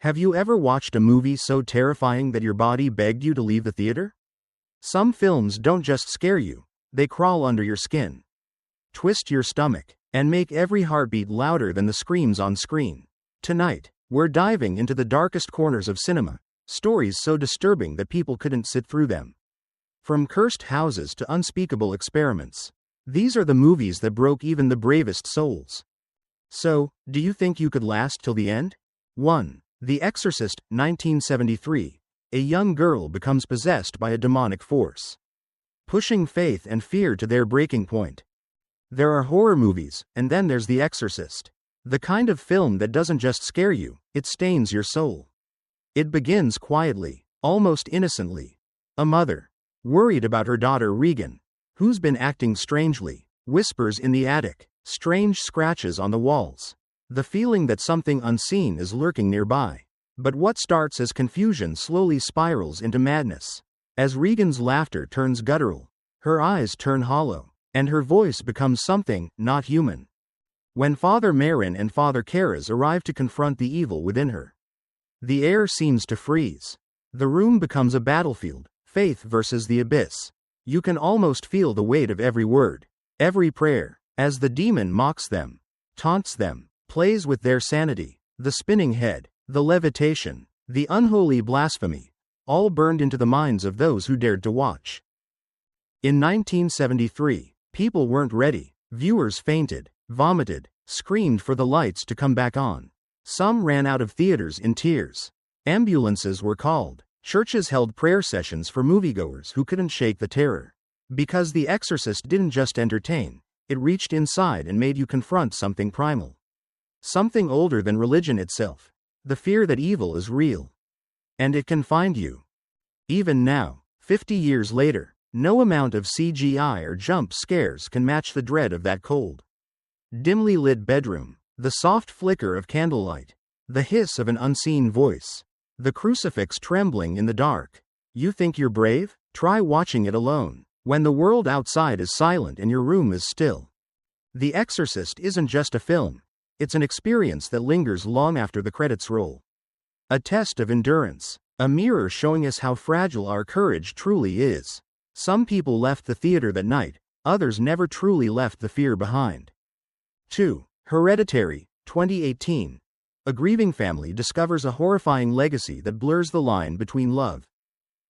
Have you ever watched a movie so terrifying that your body begged you to leave the theater? Some films don't just scare you, they crawl under your skin, twist your stomach, and make every heartbeat louder than the screams on screen. Tonight, we're diving into the darkest corners of cinema, stories so disturbing that people couldn't sit through them. From cursed houses to unspeakable experiments, these are the movies that broke even the bravest souls. So, do you think you could last till the end? 1. The Exorcist, 1973. A young girl becomes possessed by a demonic force, pushing faith and fear to their breaking point. There are horror movies, and then there's The Exorcist. The kind of film that doesn't just scare you, it stains your soul. It begins quietly, almost innocently. A mother, worried about her daughter Regan, who's been acting strangely, whispers in the attic, strange scratches on the walls. The feeling that something unseen is lurking nearby. But what starts as confusion slowly spirals into madness. As Regan's laughter turns guttural, her eyes turn hollow, and her voice becomes something not human. When Father Marin and Father Karras arrive to confront the evil within her, the air seems to freeze. The room becomes a battlefield, faith versus the abyss. You can almost feel the weight of every word, every prayer, as the demon mocks them, taunts them, plays with their sanity. The spinning head, the levitation, the unholy blasphemy, all burned into the minds of those who dared to watch. In 1973, people weren't ready. Viewers fainted, vomited, screamed for the lights to come back on. Some ran out of theaters in tears. Ambulances were called. Churches held prayer sessions for moviegoers who couldn't shake the terror. Because The Exorcist didn't just entertain, it reached inside and made you confront something primal. Something older than religion itself. The fear that evil is real. And it can find you. Even now, 50 years later, no amount of CGI or jump scares can match the dread of that cold, dimly lit bedroom, the soft flicker of candlelight, the hiss of an unseen voice, the crucifix trembling in the dark. You think you're brave? Try watching it alone, when the world outside is silent and your room is still. The Exorcist isn't just a film. It's an experience that lingers long after the credits roll. A test of endurance, a mirror showing us how fragile our courage truly is. Some people left the theater that night, others never truly left the fear behind. 2. Hereditary, 2018. A grieving family discovers a horrifying legacy that blurs the line between love,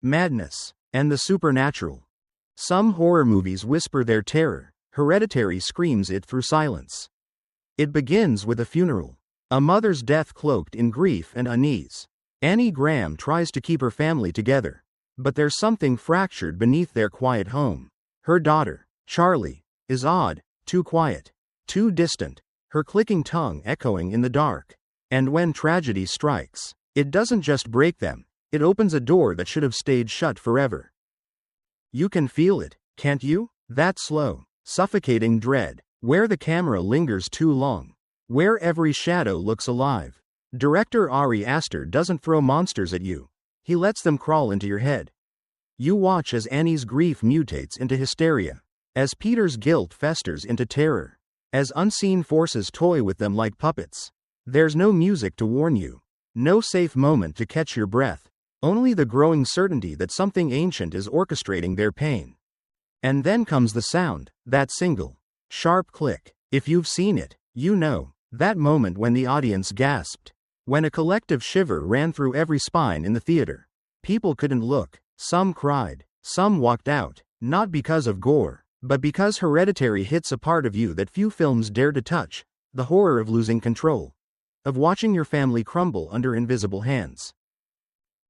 madness, and the supernatural. Some horror movies whisper their terror. Hereditary screams it through silence. It begins with a funeral, a mother's death cloaked in grief and unease. Annie Graham tries to keep her family together, but there's something fractured beneath their quiet home. Her daughter, Charlie, is odd, too quiet, too distant, her clicking tongue echoing in the dark. And when tragedy strikes, it doesn't just break them, it opens a door that should have stayed shut forever. You can feel it, can't you? That slow, suffocating dread, where the camera lingers too long, where every shadow looks alive. Director Ari Aster doesn't throw monsters at you, he lets them crawl into your head. You watch as Annie's grief mutates into hysteria, as Peter's guilt festers into terror, as unseen forces toy with them like puppets. There's no music to warn you, no safe moment to catch your breath, only the growing certainty that something ancient is orchestrating their pain. And then comes the sound, that single, sharp click. If you've seen it, you know, that moment when the audience gasped, when a collective shiver ran through every spine in the theater. People couldn't look, some cried, some walked out, not because of gore, but because Hereditary hits a part of you that few films dare to touch, the horror of losing control, of watching your family crumble under invisible hands.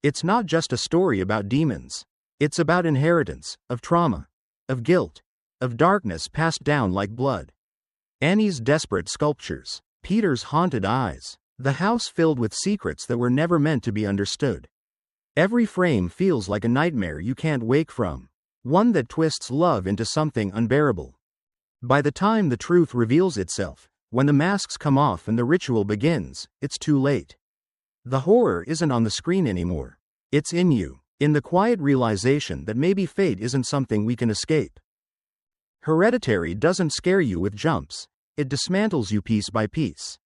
It's not just a story about demons, it's about inheritance, of trauma, of guilt, of darkness passed down like blood. Annie's desperate sculptures, Peter's haunted eyes, the house filled with secrets that were never meant to be understood. Every frame feels like a nightmare you can't wake from, one that twists love into something unbearable. By the time the truth reveals itself, when the masks come off and the ritual begins, it's too late. The horror isn't on the screen anymore. It's in you, in the quiet realization that maybe fate isn't something we can escape. Hereditary doesn't scare you with jumps, it dismantles you piece by piece.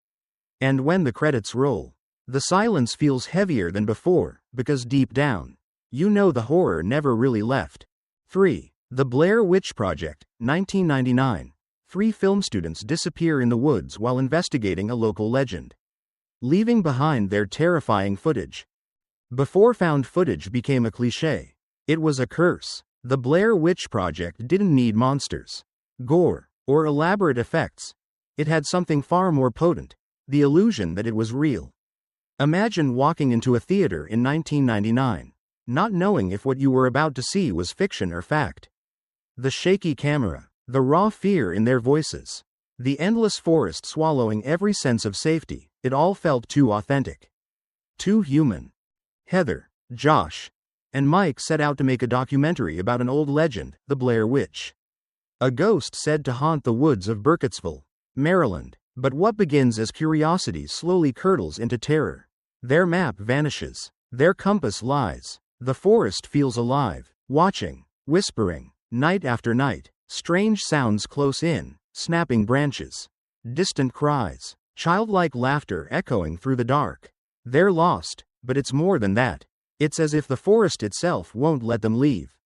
And when the credits roll, The silence feels heavier than before, because deep down, you know the horror never really left. 3. The Blair Witch Project, 1999. 3 film students disappear in the woods while investigating a local legend, leaving behind their terrifying footage. Before found footage became a cliché, it was a curse. The Blair Witch Project didn't need monsters, gore, or elaborate effects. It had something far more potent: the illusion that it was real. Imagine walking into a theater in 1999, not knowing if what you were about to see was fiction or fact. The shaky camera, the raw fear in their voices, the endless forest swallowing every sense of safety, it all felt too authentic. Too human. Heather, Josh, and Mike set out to make a documentary about an old legend, the Blair Witch. A ghost said to haunt the woods of Burkittsville, Maryland. But what begins as curiosity slowly curdles into terror. Their map vanishes. Their compass lies. The forest feels alive, watching, whispering, night after night. Strange sounds close in, snapping branches, distant cries, childlike laughter echoing through the dark. They're lost, but it's more than that. It's as if the forest itself won't let them leave.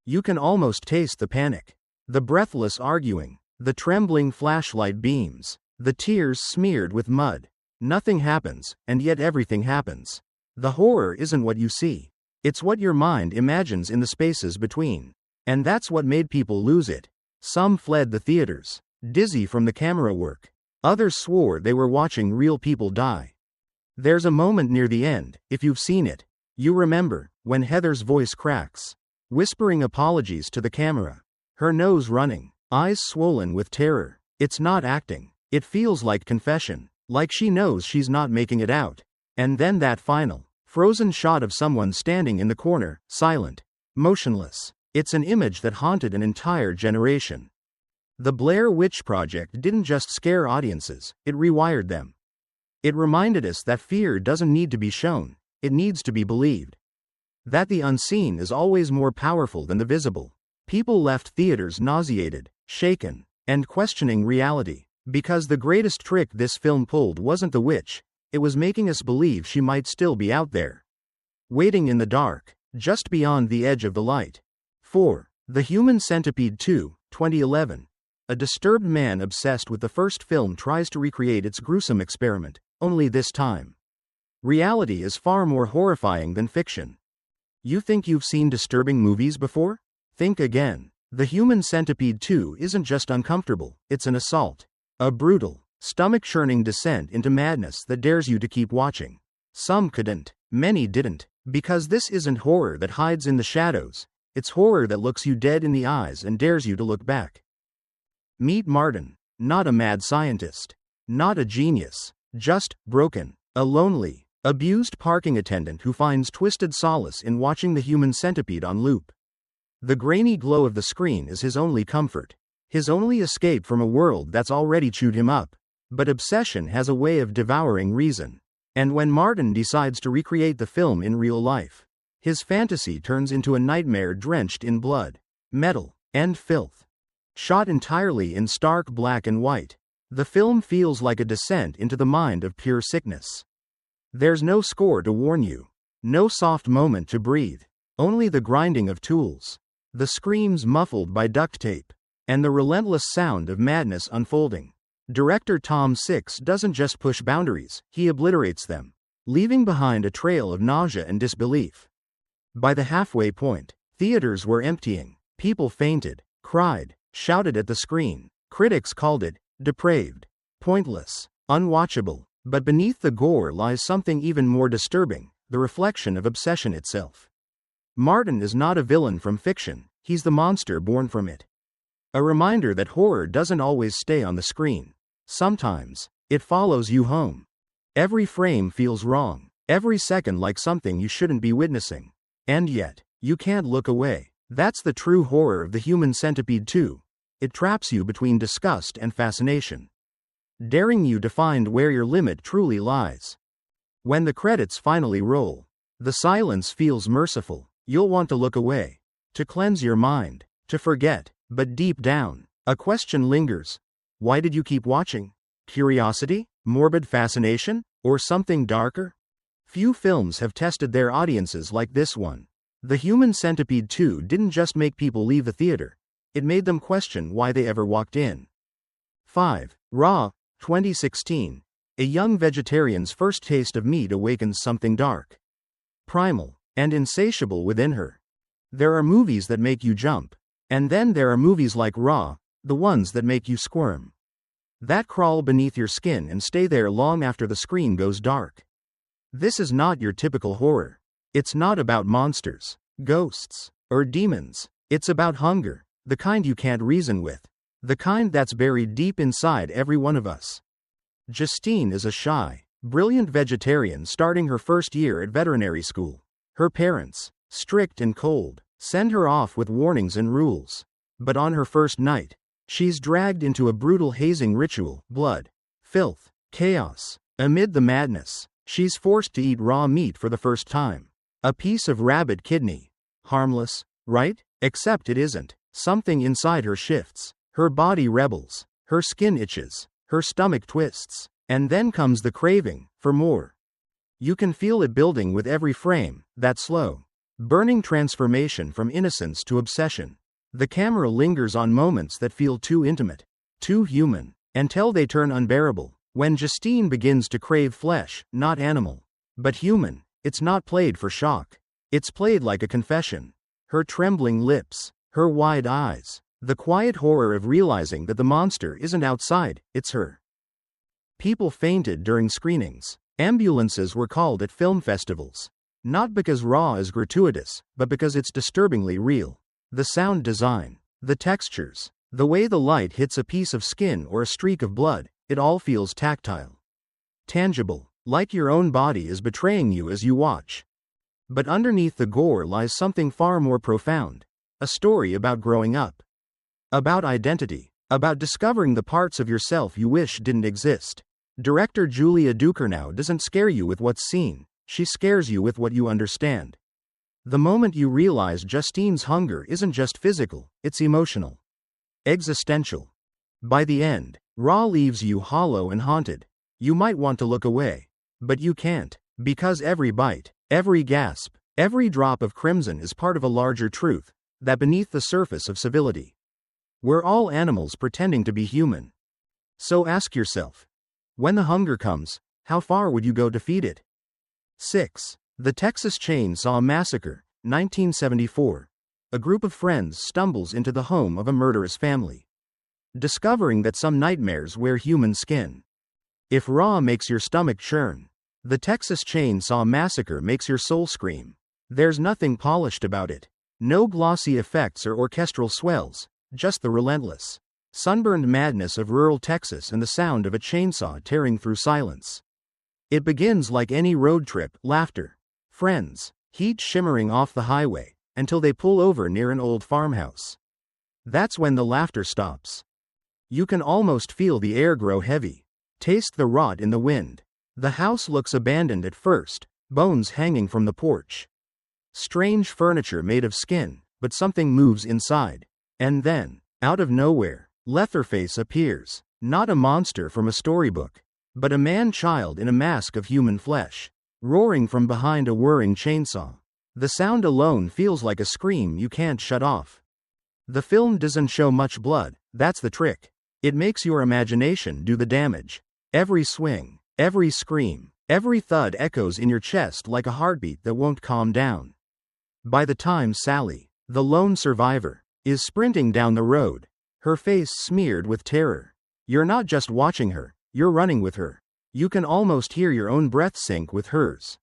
You can almost taste the panic, the breathless arguing, the trembling flashlight beams, the tears smeared with mud. Nothing happens, and yet everything happens. The horror isn't what you see. It's what your mind imagines in the spaces between. And that's what made people lose it. Some fled the theaters, dizzy from the camera work. Others swore they were watching real people die. There's a moment near the end, if you've seen it. You remember, when Heather's voice cracks, whispering apologies to the camera. Her nose running, eyes swollen with terror. It's not acting. It feels like confession, like she knows she's not making it out. And then that final, frozen shot of someone standing in the corner, silent, motionless. It's an image that haunted an entire generation. The Blair Witch Project didn't just scare audiences, it rewired them. It reminded us that fear doesn't need to be shown, it needs to be believed. That the unseen is always more powerful than the visible. People left theaters nauseated, shaken, and questioning reality. Because the greatest trick this film pulled wasn't the witch, it was making us believe she might still be out there, waiting in the dark, just beyond the edge of the light. 4. The Human Centipede II, 2011. A disturbed man obsessed with the first film tries to recreate its gruesome experiment, only this time. Reality is far more horrifying than fiction. You think you've seen disturbing movies before? Think again. The Human Centipede II isn't just uncomfortable, it's an assault. A brutal, stomach-churning descent into madness that dares you to keep watching. Some couldn't, many didn't, because this isn't horror that hides in the shadows, it's horror that looks you dead in the eyes and dares you to look back. Meet Martin, not a mad scientist, not a genius, just broken, a lonely, abused parking attendant who finds twisted solace in watching the Human Centipede on loop. The grainy glow of the screen is his only comfort. His only escape from a world that's already chewed him up. But obsession has a way of devouring reason. And when Martin decides to recreate the film in real life, his fantasy turns into a nightmare drenched in blood, metal, and filth. Shot entirely in stark black and white, the film feels like a descent into the mind of pure sickness. There's no score to warn you, no soft moment to breathe, only the grinding of tools, the screams muffled by duct tape, and the relentless sound of madness unfolding. Director Tom Six doesn't just push boundaries, he obliterates them, leaving behind a trail of nausea and disbelief. By the halfway point, theaters were emptying, people fainted, cried, shouted at the screen. Critics called it depraved, pointless, unwatchable, but beneath the gore lies something even more disturbing, the reflection of obsession itself. Martin is not a villain from fiction, he's the monster born from it. A reminder that horror doesn't always stay on the screen. Sometimes, it follows you home. Every frame feels wrong, every second like something you shouldn't be witnessing. And yet, you can't look away. That's the true horror of the Human Centipede II. It traps you between disgust and fascination, daring you to find where your limit truly lies. When the credits finally roll, the silence feels merciful. You'll want to look away, to cleanse your mind, to forget, but deep down, a question lingers. Why did you keep watching? Curiosity? Morbid fascination? Or something darker? Few films have tested their audiences like this one. The Human Centipede II didn't just make people leave the theater, it made them question why they ever walked in. 5. Raw, 2016. A young vegetarian's first taste of meat awakens something dark, primal, and insatiable within her. There are movies that make you jump. And then there are movies like Raw, the ones that make you squirm. That crawl beneath your skin and stay there long after the screen goes dark. This is not your typical horror. It's not about monsters, ghosts, or demons. It's about hunger, the kind you can't reason with. The kind that's buried deep inside every one of us. Justine is a shy, brilliant vegetarian starting her first year at veterinary school. Her parents, strict and cold, send her off with warnings and rules. But on her first night, she's dragged into a brutal hazing ritual, blood, filth, chaos. Amid the madness, she's forced to eat raw meat for the first time. A piece of rabbit kidney. Harmless, right? Except it isn't. Something inside her shifts. Her body rebels. Her skin itches. Her stomach twists. And then comes the craving for more. You can feel it building with every frame, that slow, burning transformation from innocence to obsession. The camera lingers on moments that feel too intimate, too human, until they turn unbearable. When Justine begins to crave flesh, not animal, but human, it's not played for shock. It's played like a confession. Her trembling lips, her wide eyes, the quiet horror of realizing that the monster isn't outside, it's her. People fainted during screenings. Ambulances were called at film festivals. Not because Raw is gratuitous, but because it's disturbingly real. The sound design, the textures, the way the light hits a piece of skin or a streak of blood, it all feels tactile. Tangible, like your own body is betraying you as you watch. But underneath the gore lies something far more profound. A story about growing up. About identity. About discovering the parts of yourself you wish didn't exist. Director Julia Ducournau doesn't scare you with what's seen. She scares you with what you understand. The moment you realize Justine's hunger isn't just physical, it's emotional. Existential. By the end, Raw leaves you hollow and haunted. You might want to look away. But you can't. Because every bite, every gasp, every drop of crimson is part of a larger truth, that beneath the surface of civility, we're all animals pretending to be human. So ask yourself, when the hunger comes, how far would you go to feed it? 6. The Texas Chainsaw Massacre, 1974. A group of friends stumbles into the home of a murderous family, discovering that some nightmares wear human skin. If Raw makes your stomach churn, the Texas Chainsaw Massacre makes your soul scream. There's nothing polished about it. No glossy effects or orchestral swells, just the relentless, sunburned madness of rural Texas and the sound of a chainsaw tearing through silence. It begins like any road trip, laughter, friends, heat shimmering off the highway, until they pull over near an old farmhouse. That's when the laughter stops. You can almost feel the air grow heavy, taste the rot in the wind. The house looks abandoned at first, bones hanging from the porch. Strange furniture made of skin, but something moves inside. And then, out of nowhere, Leatherface appears, not a monster from a storybook, but a man-child in a mask of human flesh, roaring from behind a whirring chainsaw. The sound alone feels like a scream you can't shut off. The film doesn't show much blood, that's the trick. It makes your imagination do the damage. Every swing, every scream, every thud echoes in your chest like a heartbeat that won't calm down. By the time Sally, the lone survivor, is sprinting down the road, her face smeared with terror, you're not just watching her, you're running with her. You can almost hear your own breath sync with hers.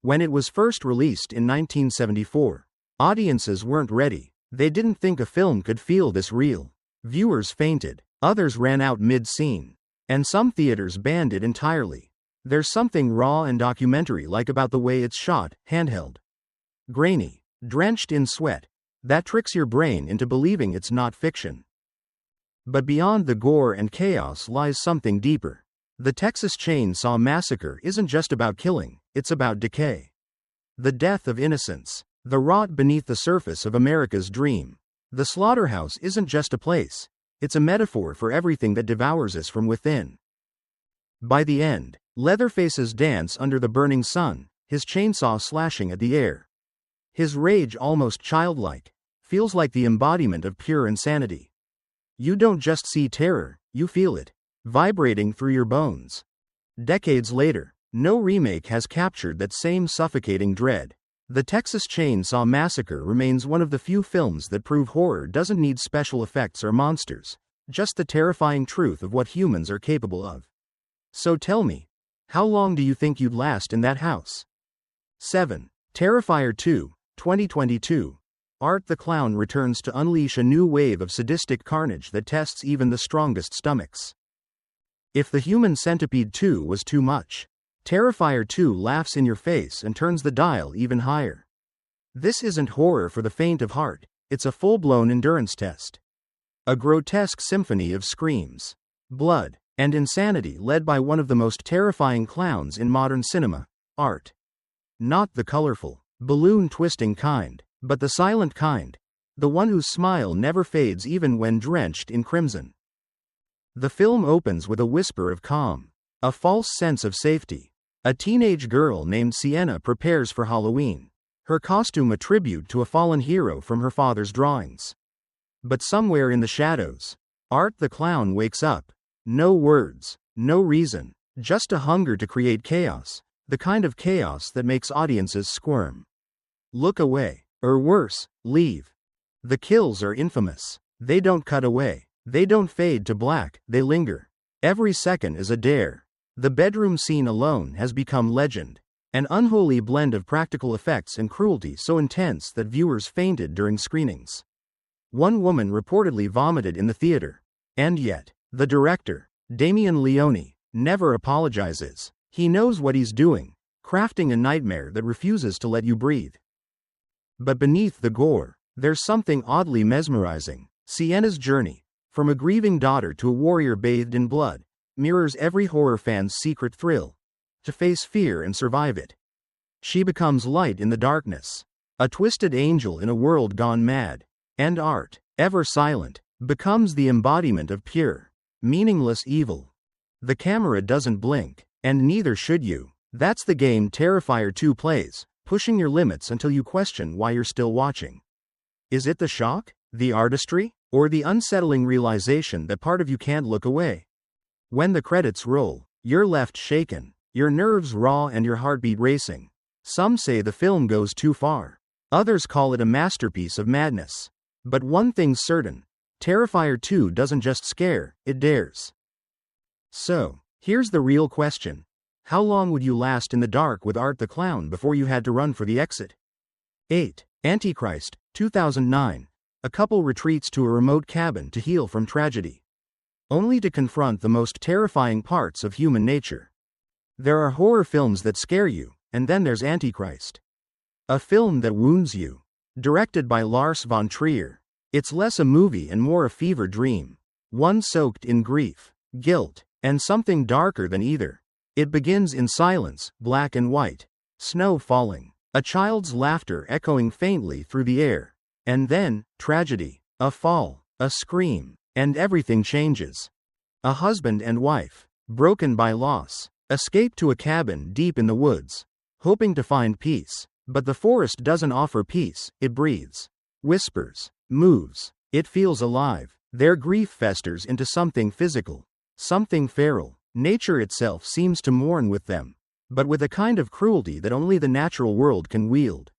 When it was first released in 1974, audiences weren't ready. They didn't think a film could feel this real. Viewers fainted, others ran out mid-scene, and some theaters banned it entirely. There's something raw and documentary-like about the way it's shot, handheld, grainy, drenched in sweat, that tricks your brain into believing it's not fiction. But beyond the gore and chaos lies something deeper. The Texas Chainsaw Massacre isn't just about killing, it's about decay. The death of innocence, the rot beneath the surface of America's dream. The slaughterhouse isn't just a place, it's a metaphor for everything that devours us from within. By the end, Leatherface's dance under the burning sun, his chainsaw slashing at the air. His rage almost childlike, feels like the embodiment of pure insanity. You don't just see terror, you feel it, vibrating through your bones. Decades later, no remake has captured that same suffocating dread. The Texas Chainsaw Massacre remains one of the few films that prove horror doesn't need special effects or monsters, just the terrifying truth of what humans are capable of. So tell me, how long do you think you'd last in that house? 7. Terrifier 2, 2022. Art the Clown returns to unleash a new wave of sadistic carnage that tests even the strongest stomachs. If the Human Centipede II was too much, Terrifier 2 laughs in your face and turns the dial even higher. This isn't horror for the faint of heart, it's a full-blown endurance test. A grotesque symphony of screams, blood, and insanity led by one of the most terrifying clowns in modern cinema, Art. Not the colorful, balloon-twisting kind, but the silent kind, the one whose smile never fades even when drenched in crimson. The film opens with a whisper of calm, a false sense of safety. A teenage girl named Sienna prepares for Halloween, her costume a tribute to a fallen hero from her father's drawings. But somewhere in the shadows, Art the Clown wakes up. No words, no reason, just a hunger to create chaos, the kind of chaos that makes audiences squirm. Look away, or worse, leave. The kills are infamous. They don't cut away, they don't fade to black, they linger. Every second is a dare. The bedroom scene alone has become legend, an unholy blend of practical effects and cruelty so intense that viewers fainted during screenings. One woman reportedly vomited in the theater. And yet, the director, Damien Leone, never apologizes. He knows what he's doing, crafting a nightmare that refuses to let you breathe. But beneath the gore, there's something oddly mesmerizing. Sienna's journey, from a grieving daughter to a warrior bathed in blood, mirrors every horror fan's secret thrill, to face fear and survive it. She becomes light in the darkness, a twisted angel in a world gone mad, and Art, ever silent, becomes the embodiment of pure, meaningless evil. The camera doesn't blink, and neither should you. That's the game Terrifier 2 plays, pushing your limits until you question why you're still watching. Is it the shock, the artistry, or the unsettling realization that part of you can't look away? When the credits roll, you're left shaken, your nerves raw and your heartbeat racing. Some say the film goes too far. Others call it a masterpiece of madness. But one thing's certain, Terrifier 2 doesn't just scare, it dares. So, here's the real question. How long would you last in the dark with Art the Clown before you had to run for the exit? 8. Antichrist, 2009. A couple retreats to a remote cabin to heal from tragedy, only to confront the most terrifying parts of human nature. There are horror films that scare you, and then there's Antichrist. A film that wounds you. Directed by Lars von Trier. It's less a movie and more a fever dream. One soaked in grief, guilt, and something darker than either. It begins in silence, black and white. Snow falling. A child's laughter echoing faintly through the air. And then, tragedy. A fall, a scream, and everything changes. A husband and wife, broken by loss, escape to a cabin deep in the woods, hoping to find peace. But the forest doesn't offer peace, it breathes, whispers, moves, it feels alive. Their grief festers into something physical, something feral. Nature itself seems to mourn with them, but with a kind of cruelty that only the natural world can wield.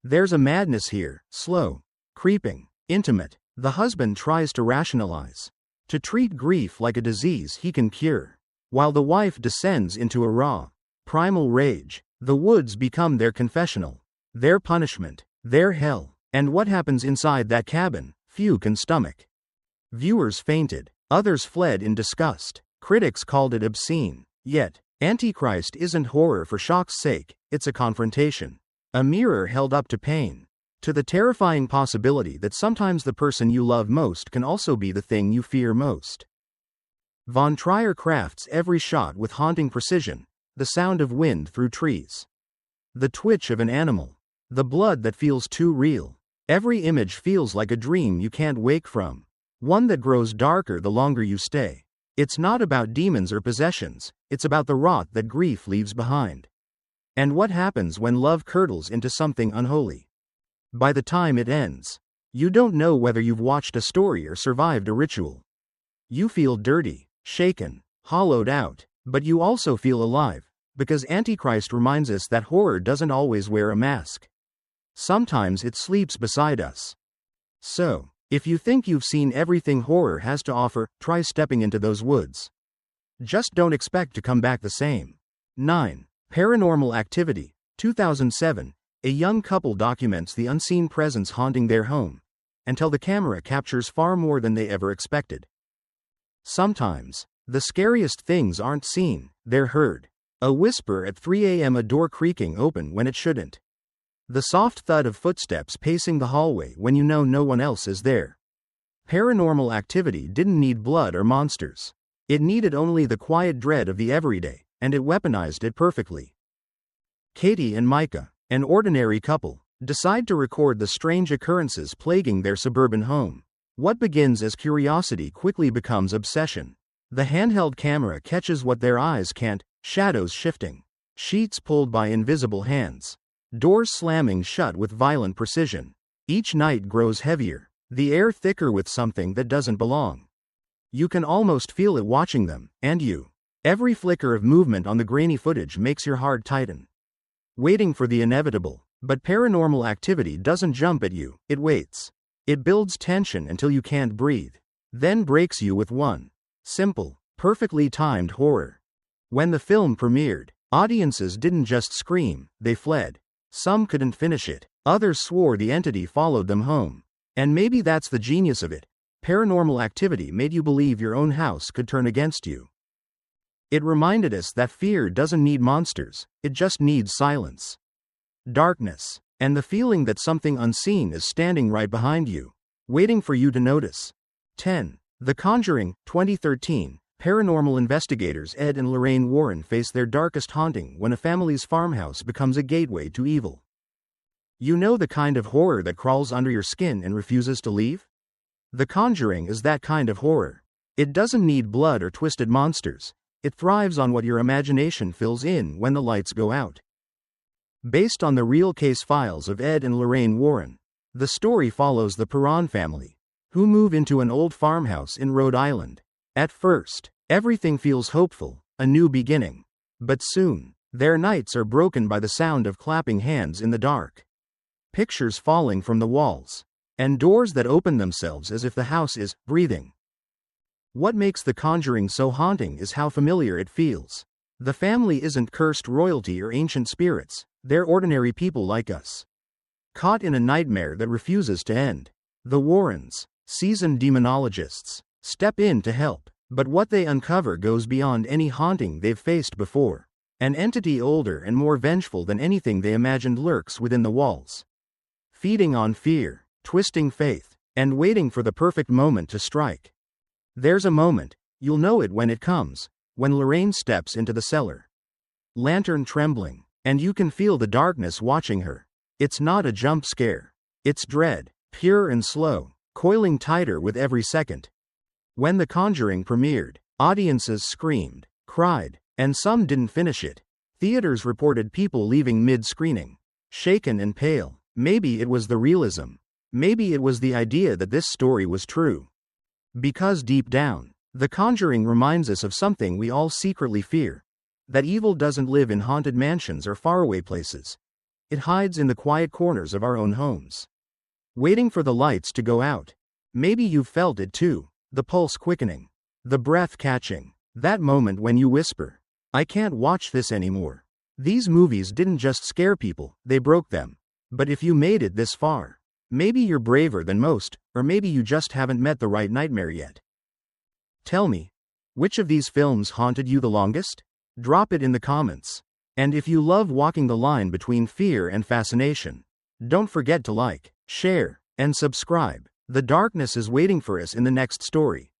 There's a madness here, slow, creeping, intimate. The husband tries to rationalize, to treat grief like a disease he can cure, while the wife descends into a raw, primal rage. The woods become their confessional, their punishment, their hell, and what happens inside that cabin, few can stomach. Viewers fainted, others fled in disgust, critics called it obscene. Yet, Antichrist isn't horror for shock's sake, it's a confrontation, a mirror held up to pain, to the terrifying possibility that sometimes the person you love most can also be the thing you fear most. Von Trier crafts every shot with haunting precision. The sound of wind through trees, the twitch of an animal, the blood that feels too real. Every image feels like a dream you can't wake from, one that grows darker the longer you stay. It's not about demons or possessions, it's about the rot that grief leaves behind. And what happens when love curdles into something unholy? By the time it ends, you don't know whether you've watched a story or survived a ritual. You feel dirty, shaken, hollowed out, but you also feel alive, because Antichrist reminds us that horror doesn't always wear a mask. Sometimes it sleeps beside us. So, if you think you've seen everything horror has to offer, try stepping into those woods. Just don't expect to come back the same. 9. Paranormal Activity, 2007. A young couple documents the unseen presence haunting their home, until the camera captures far more than they ever expected. Sometimes, the scariest things aren't seen, they're heard. A whisper at 3 a.m., a door creaking open when it shouldn't. The soft thud of footsteps pacing the hallway when you know no one else is there. Paranormal Activity didn't need blood or monsters. It needed only the quiet dread of the everyday, and it weaponized it perfectly. Katie and Micah, an ordinary couple, decide to record the strange occurrences plaguing their suburban home. What begins as curiosity quickly becomes obsession. The handheld camera catches what their eyes can't: shadows shifting, sheets pulled by invisible hands, doors slamming shut with violent precision. Each night grows heavier, the air thicker with something that doesn't belong. You can almost feel it watching them, and you. Every flicker of movement on the grainy footage makes your heart tighten. Waiting for the inevitable, but Paranormal Activity doesn't jump at you, it waits. It builds tension until you can't breathe, then breaks you with one simple, perfectly timed horror. When the film premiered, audiences didn't just scream, they fled. Some couldn't finish it, others swore the entity followed them home. And maybe that's the genius of it. Paranormal Activity made you believe your own house could turn against you. It reminded us that fear doesn't need monsters, it just needs silence, darkness, and the feeling that something unseen is standing right behind you, waiting for you to notice. 10. The Conjuring, 2013. Paranormal investigators Ed and Lorraine Warren face their darkest haunting when a family's farmhouse becomes a gateway to evil. You know the kind of horror that crawls under your skin and refuses to leave? The Conjuring is that kind of horror. It doesn't need blood or twisted monsters. It thrives on what your imagination fills in when the lights go out. Based on the real case files of Ed and Lorraine Warren, the story follows the Perron family, who move into an old farmhouse in Rhode Island. At first, everything feels hopeful, a new beginning. But soon, their nights are broken by the sound of clapping hands in the dark, pictures falling from the walls, and doors that open themselves as if the house is breathing. What makes The Conjuring so haunting is how familiar it feels. The family isn't cursed royalty or ancient spirits, they're ordinary people like us, caught in a nightmare that refuses to end. The Warrens, seasoned demonologists, step in to help, but what they uncover goes beyond any haunting they've faced before. An entity older and more vengeful than anything they imagined lurks within the walls, feeding on fear, twisting faith, and waiting for the perfect moment to strike. There's a moment, you'll know it when it comes, when Lorraine steps into the cellar, lantern trembling, and you can feel the darkness watching her. It's not a jump scare. It's dread, pure and slow, coiling tighter with every second. When The Conjuring premiered, audiences screamed, cried, and some didn't finish it. Theaters reported people leaving mid-screening, shaken and pale. Maybe it was the realism. Maybe it was the idea that this story was true. Because deep down, The Conjuring reminds us of something we all secretly fear: that evil doesn't live in haunted mansions or faraway places. It hides in the quiet corners of our own homes, waiting for the lights to go out. Maybe you've felt it too, the pulse quickening, the breath catching, that moment when you whisper, "I can't watch this anymore." These movies didn't just scare people, they broke them. But if you made it this far, maybe you're braver than most, or maybe you just haven't met the right nightmare yet. Tell me, which of these films haunted you the longest? Drop it in the comments. And if you love walking the line between fear and fascination, don't forget to like, share, and subscribe. The darkness is waiting for us in the next story.